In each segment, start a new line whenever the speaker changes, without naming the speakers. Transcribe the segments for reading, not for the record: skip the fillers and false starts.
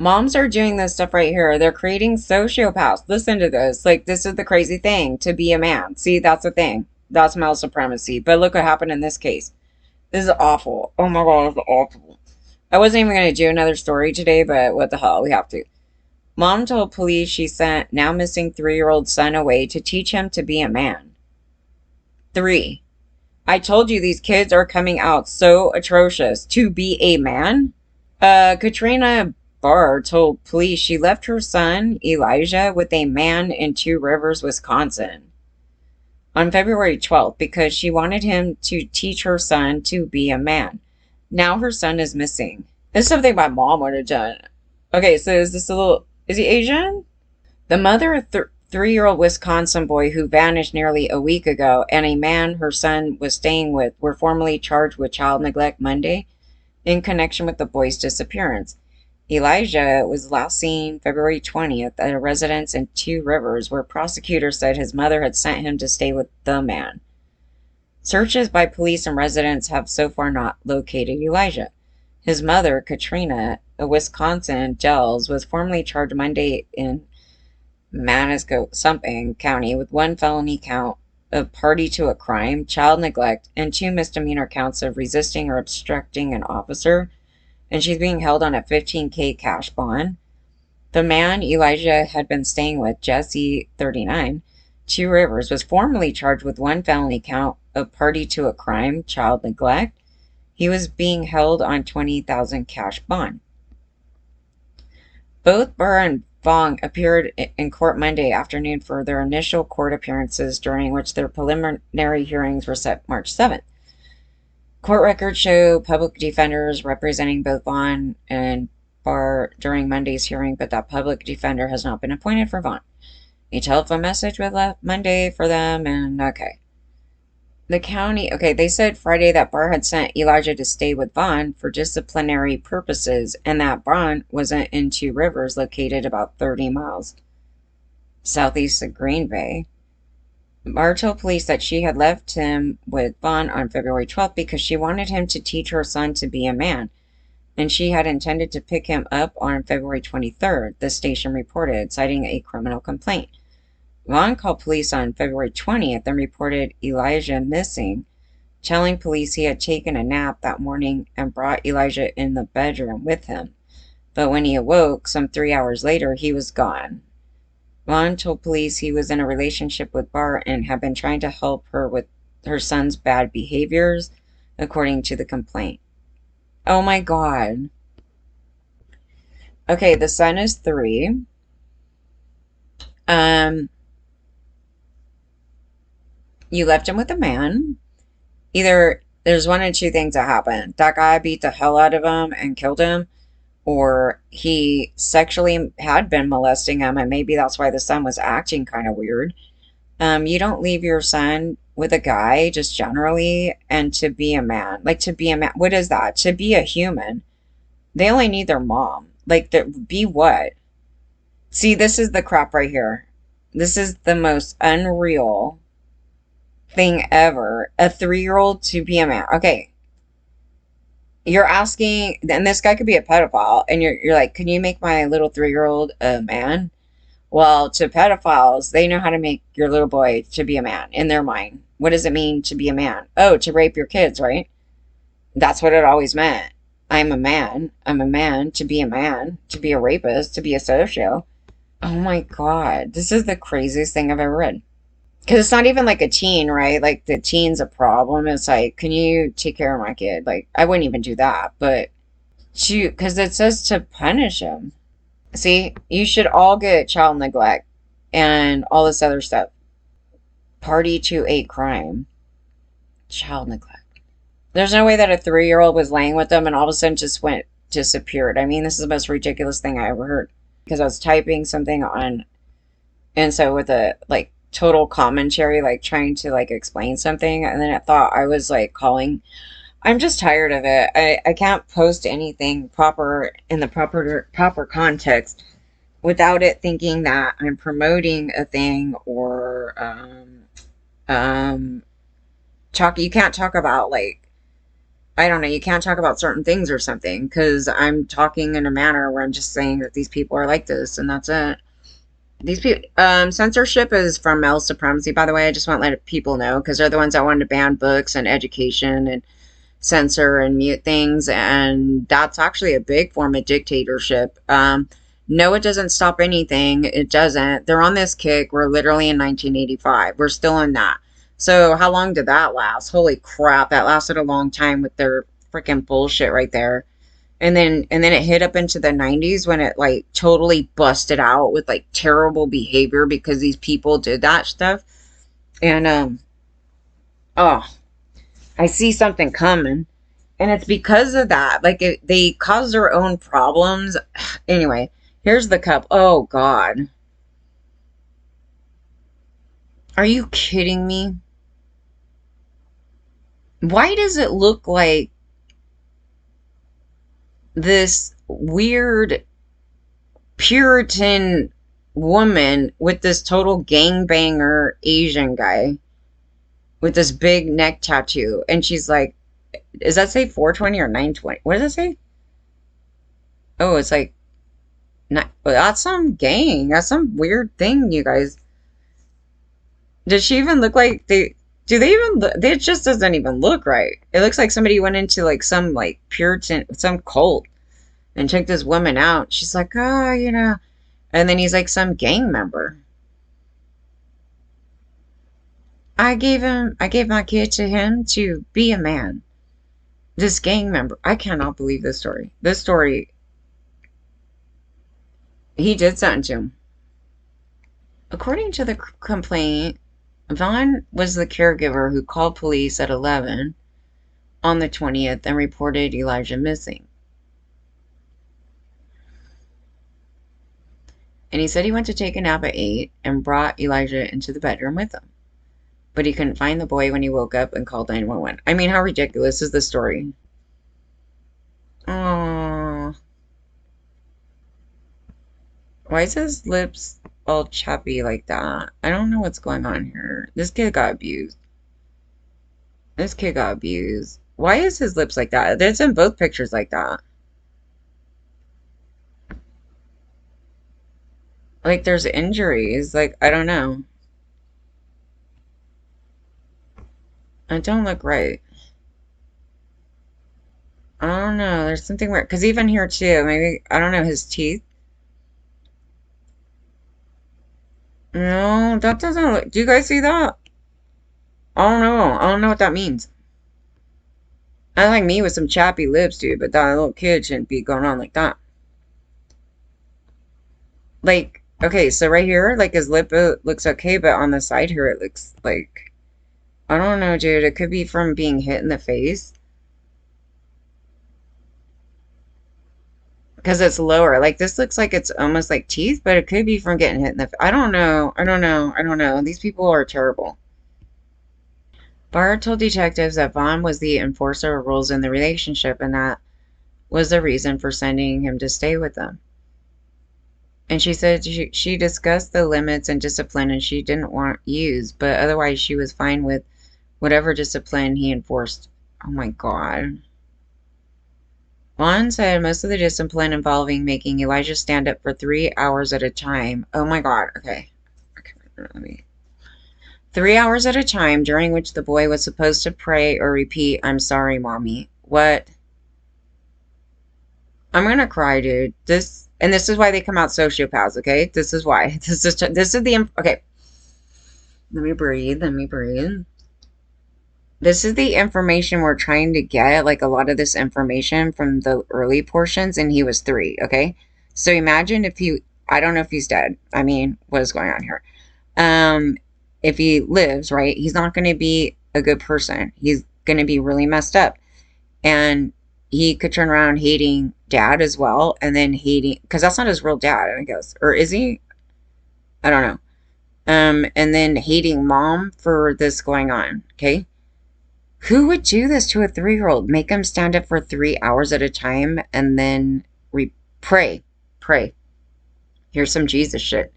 Moms are doing this stuff right here. They're creating sociopaths. Listen to this. Like, this is the crazy thing to be a man. See, that's the thing. That's male supremacy. But look what happened in this case. This is awful. Oh my God, it's awful. I wasn't even going to do another story today, but what the hell? We have to. Mom told police she sent now missing 3-year-old son away to teach him to be a man. 3. I told you these kids are coming out so atrocious. To be a man? Katrina Barr told police she left her son, Elijah, with a man in Two Rivers, Wisconsin on February 12th because she wanted him to teach her son to be a man. Now her son is missing. This is something my mom would have done. Okay, so is he Asian? The mother of 3-year-old Wisconsin boy who vanished nearly a week ago and a man her son was staying with were formally charged with child neglect Monday in connection with the boy's disappearance. Elijah was last seen February 20th at a residence in Two Rivers, where prosecutors said his mother had sent him to stay with the man. Searches by police and residents have so far not located Elijah. His mother, Katrina, a Wisconsin Dells, was formally charged Monday in Manasquan County with 1 felony count of party to a crime, child neglect, and 2 misdemeanor counts of resisting or obstructing an officer, and she's being held on a $15,000 cash bond. The man Elijah had been staying with, Jesse, 39, Two Rivers, was formally charged with 1 felony count of party to a crime, child neglect. He was being held on $20,000 cash bond. Both Burr and Vaughn appeared in court Monday afternoon for their initial court appearances, during which their preliminary hearings were set March 7th. Court records show public defenders representing both Vaughn and Barr during Monday's hearing, but that public defender has not been appointed for Vaughn. A telephone message was left Monday for them, and okay. The county, they said Friday that Barr had sent Elijah to stay with Vaughn for disciplinary purposes, and that Vaughn wasn't in Two Rivers, located about 30 miles southeast of Green Bay. Barr told police that she had left him with Vaughn on February 12th because she wanted him to teach her son to be a man, and she had intended to pick him up on February 23rd, the station reported, citing a criminal complaint. Vaughn called police on February 20th and reported Elijah missing, telling police he had taken a nap that morning and brought Elijah in the bedroom with him. But when he awoke, some 3 hours later, he was gone. Vaughn told police he was in a relationship with Barr and had been trying to help her with her son's bad behaviors, according to the complaint. Oh my God. Okay, the son is 3. You left him with a man. Either there's one of 2 things that happened. That guy beat the hell out of him and killed him, or he sexually had been molesting him, and maybe that's why the son was acting kind of weird. You don't leave your son with a guy just generally and to be a man. Like, to be a man, what is that? To be a human. They only need their mom. Like, be what? See, this is the crap right here. This is the most unreal thing ever. A 3-year-old to be a man. Okay. You're asking, and this guy could be a pedophile, and you're like, can you make my little 3-year-old a man? Well, to pedophiles, they know how to make your little boy to be a man in their mind. What does it mean to be a man? Oh, to rape your kids, right? That's what it always meant. I'm a man. I'm a man to be a man, to be a rapist, to be a socio. Oh my God. This is the craziest thing I've ever read. Because it's not even like a teen, right? Like, the teen's a problem. It's like, can you take care of my kid? Like, I wouldn't even do that. But, because it says to punish him. See, you should all get child neglect and all this other stuff. Party to a crime. Child neglect. There's no way that a 3-year-old was laying with them and all of a sudden just disappeared. I mean, this is the most ridiculous thing I ever heard. Because I was typing something on, and so with a, like, total commentary, like, trying to, like, explain something, and then I thought I was, like, calling. I'm just tired of it. I can't post anything proper in the proper context without it thinking that I'm promoting a thing, or you can't talk about, like, I don't know, you can't talk about certain things or something because I'm talking in a manner where I'm just saying that these people are like this and that's it. These people, censorship is from male supremacy, by the way. I just want to let people know because they're the ones that wanted to ban books and education and censor and mute things, and that's actually a big form of dictatorship. No, it doesn't stop anything. It doesn't. They're on this kick. We're literally in 1985. We're still in that. So how long did that last? Holy crap, that lasted a long time with their freaking bullshit right there. And then it hit up into the 90s when it like totally busted out with like terrible behavior because these people did that stuff. And oh, I see something coming. And it's because of that. Like, they cause their own problems. Anyway, here's the cup. Oh, God. Are you kidding me? Why does it look like this weird Puritan woman with this total gangbanger Asian guy with this big neck tattoo? And she's like, does that say 420 or 920? What does it say? Oh, it's like, not, that's some gang. That's some weird thing, you guys. Does she even look like they? Do they even? It just doesn't even look right. It looks like somebody went into like some like Puritan, some cult, and took this woman out. She's like, oh, and then he's like some gang member. I gave my kid to him to be a man. This gang member. I cannot believe this story. This story. He did something to him. According to the complaint, Vaughn was the caregiver who called police at 11 on the 20th and reported Elijah missing. And he said he went to take a nap at 8 and brought Elijah into the bedroom with him. But he couldn't find the boy when he woke up and called 911. I mean, how ridiculous is this story? Oh, why is his lips all chappy like that? I don't know what's going on here. This kid got abused. This kid got abused. Why is his lips like that? It's in both pictures like that. Like, there's injuries. Like, I don't know. It don't look right. I don't know. There's something weird. Because even here, too, maybe, I don't know, his teeth. No, that doesn't look. Do you guys see that? I don't know. I don't know what that means. I like me with some chappy lips, dude, but that little kid shouldn't be going on like that. Like, okay, so right here, like his lip looks okay, but on the side here, it looks like, I don't know, dude. It could be from being hit in the face. Because it's lower. Like, this looks like it's almost like teeth, but it could be from getting hit in the face. I don't know. I don't know. I don't know. These people are terrible. Barr told detectives that Vaughn was the enforcer of rules in the relationship, and that was the reason for sending him to stay with them. And she said she discussed the limits and discipline and she didn't want used, but otherwise she was fine with whatever discipline he enforced. Oh my God. Vaughn said most of the discipline involving making Elijah stand up for 3 hours at a time. Oh my God. Okay. Let me. 3 hours at a time, during which the boy was supposed to pray or repeat, "I'm sorry, mommy." What? I'm gonna cry, dude. This is why they come out sociopaths, okay? This is why. This is the okay. Let me breathe. Let me breathe. This is the information we're trying to get, like a lot of this information from the early portions, and he was 3, okay? So imagine if I don't know if he's dead. I mean, what is going on here? If he lives, right, he's not going to be a good person. He's going to be really messed up. And he could turn around hating dad as well, and then hating, because that's not his real dad, I guess. Or is he? I don't know. And then hating mom for this going on, okay? Who would do this to a 3-year-old? Make him stand up for 3 hours at a time and then pray. Pray. Here's some Jesus shit.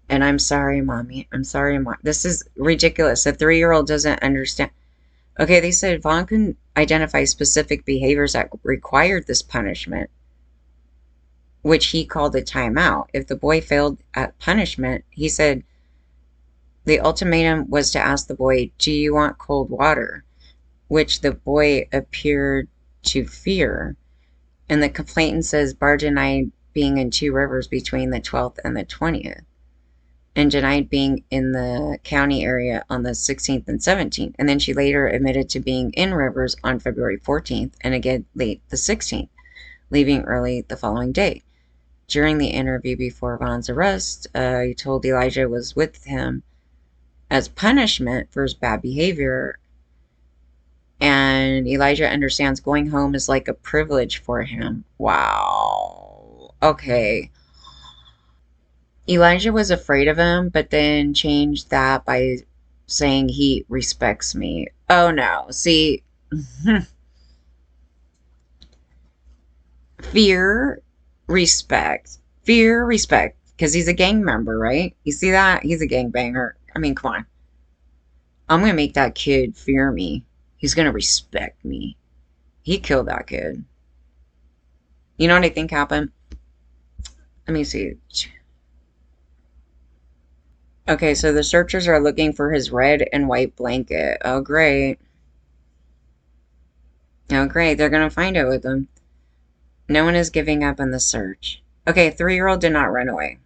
And I'm sorry, mommy. I'm sorry, mom. This is ridiculous. A 3-year-old doesn't understand. Okay, they said Vaughn couldn't. identify specific behaviors that required this punishment, which he called a timeout. If the boy failed at punishment, he said the ultimatum was to ask the boy, "Do you want cold water?" which the boy appeared to fear. And the complainant says Barr denied being in Two Rivers between the 12th and the 20th, and denied being in the county area on the 16th and 17th. And then she later admitted to being in Rivers on February 14th and again late the 16th, leaving early the following day. During the interview before Vaughn's arrest, he told Elijah was with him as punishment for his bad behavior. And Elijah understands going home is like a privilege for him. Wow. Okay. Elijah was afraid of him, but then changed that by saying he respects me. Oh no. See, fear, respect. Fear, respect. Because he's a gang member, right? You see that? He's a gangbanger. I mean, come on. I'm going to make that kid fear me. He's going to respect me. He killed that kid. You know what I think happened? Let me see. Okay, so the searchers are looking for his red and white blanket. Oh, great. Oh, great. They're going to find it with him. No one is giving up on the search. Okay, a 3-year-old did not run away.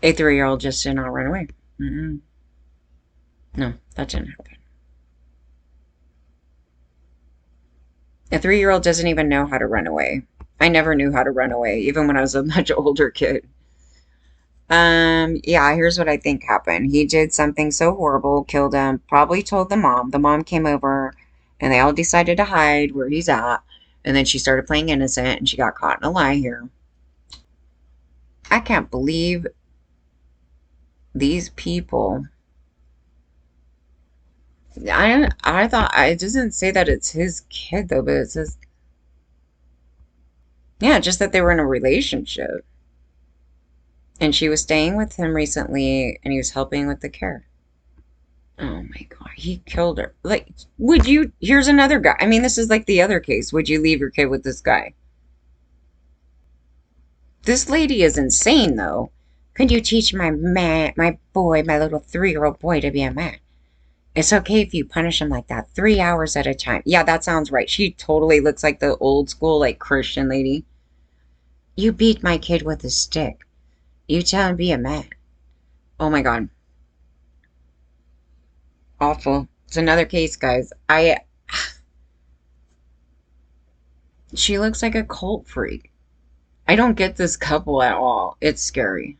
A 3-year-old just did not run away. Mm-mm. No, that didn't happen. A 3-year-old doesn't even know how to run away. I never knew how to run away, even when I was a much older kid. Yeah, here's what I think happened. He did something so horrible, killed him, probably told the mom. The mom came over, and they all decided to hide where he's at. And then she started playing innocent, and she got caught in a lie here. I can't believe these people. I thought, it doesn't say that it's his kid, though, but it says, yeah, just that they were in a relationship. And she was staying with him recently, and he was helping with the care. Oh my God, he killed her. Like, would you? Here's another guy. I mean, this is like the other case. Would you leave your kid with this guy? This lady is insane, though. Could you teach my boy, my little 3-year-old boy, to be a man? It's okay if you punish him like that, 3 hours at a time. Yeah, that sounds right. She totally looks like the old school, like, Christian lady. You beat my kid with a stick. You tell him to be a man. Oh my God. Awful. It's another case, guys. She looks like a cult freak. I don't get this couple at all. It's scary.